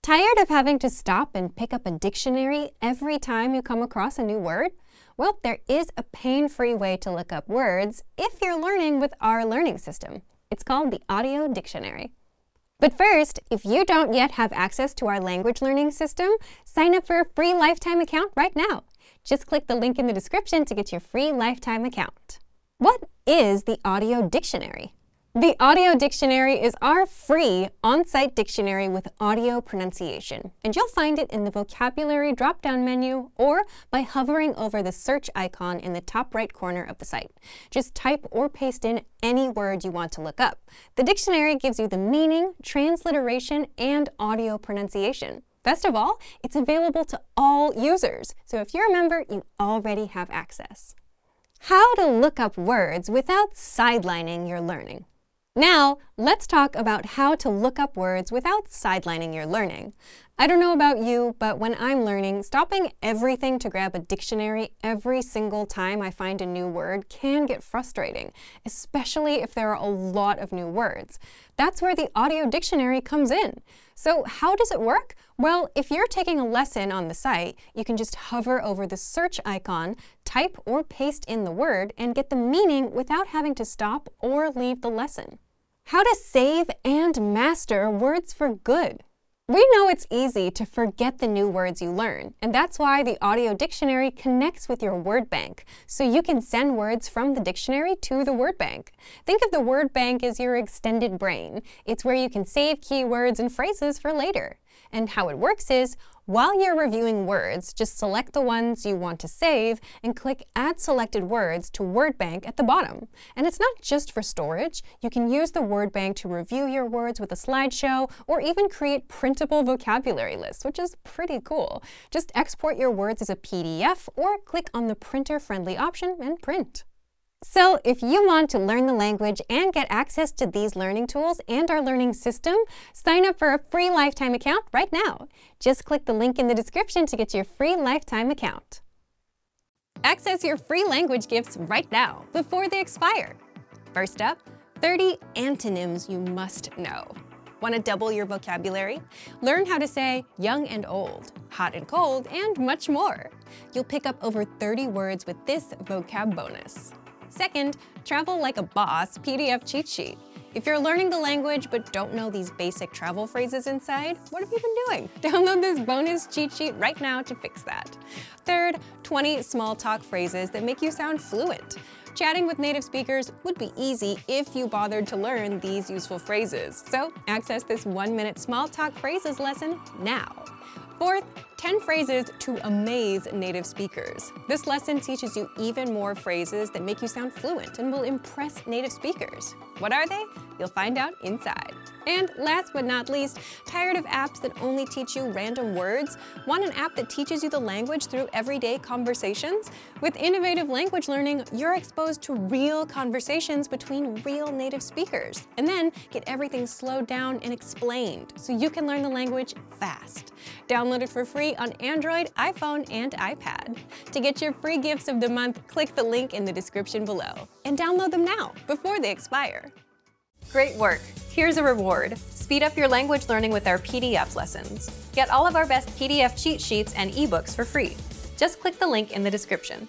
Tired of having to stop and pick up a dictionary every time you come across a new word? Well, there is a pain-free way to look up words if you're learning with our learning system. It's called the Audio Dictionary. But first, if you don't yet have access to our language learning system, sign up for a free lifetime account right now. Just click the link in the description to get your free lifetime account. What is the Audio Dictionary? The Audio Dictionary is our free on-site dictionary with audio pronunciation, and you'll find it in the vocabulary drop-down menu or by hovering over the search icon in the top right corner of the site. Just type or paste in any word you want to look up. The dictionary gives you the meaning, transliteration, and audio pronunciation. Best of all, it's available to all users, so if you're a member, you already have access. How to look up words without sidelining your learning. Now, let's talk about how to look up words without sidelining your learning. I don't know about you, but when I'm learning, stopping everything to grab a dictionary every single time I find a new word can get frustrating, especially if there are a lot of new words. That's where the Audio Dictionary comes in. So how does it work? Well, if you're taking a lesson on the site, you can just hover over the search icon, type or paste in the word, and get the meaning without having to stop or leave the lesson. How to save and master words for good. We know it's easy to forget the new words you learn, and that's why the Audio Dictionary connects with your word bank, so you can send words from the dictionary to the word bank. Think of the word bank as your extended brain. It's where you can save keywords and phrases for later. And how it works is, while you're reviewing words, just select the ones you want to save and click Add Selected Words to Word Bank at the bottom. And it's not just for storage. You can use the Word Bank to review your words with a slideshow or even create printable vocabulary lists, which is pretty cool. Just export your words as a PDF or click on the printer-friendly option and print. So if you want to learn the language and get access to these learning tools and our learning system, sign up for a free lifetime account right now. Just click the link in the description to get your free lifetime account. Access your free language gifts right now, before they expire. First up, 30 antonyms you must know. Want to double your vocabulary? Learn how to say young and old, hot and cold, and much more. You'll pick up over 30 words with this vocab bonus. Second, Travel Like a Boss PDF cheat sheet. If you're learning the language but don't know these basic travel phrases inside, what have you been doing? Download this bonus cheat sheet right now to fix that. Third, 20 small talk phrases that make you sound fluent. Chatting with native speakers would be easy if you bothered to learn these useful phrases. So access this 1-minute small talk phrases lesson now. Fourth, 10 phrases to amaze native speakers. This lesson teaches you even more phrases that make you sound fluent and will impress native speakers. What are they? You'll find out inside. And last but not least, tired of apps that only teach you random words? Want an app that teaches you the language through everyday conversations? With innovative language learning, you're exposed to real conversations between real native speakers. And then get everything slowed down and explained so you can learn the language fast. Download it for free on Android, iPhone, and iPad. To get your free gifts of the month, click the link in the description below. And download them now, before they expire. Great work! Here's a reward. Speed up your language learning with our PDF lessons. Get all of our best PDF cheat sheets and ebooks for free. Just click the link in the description.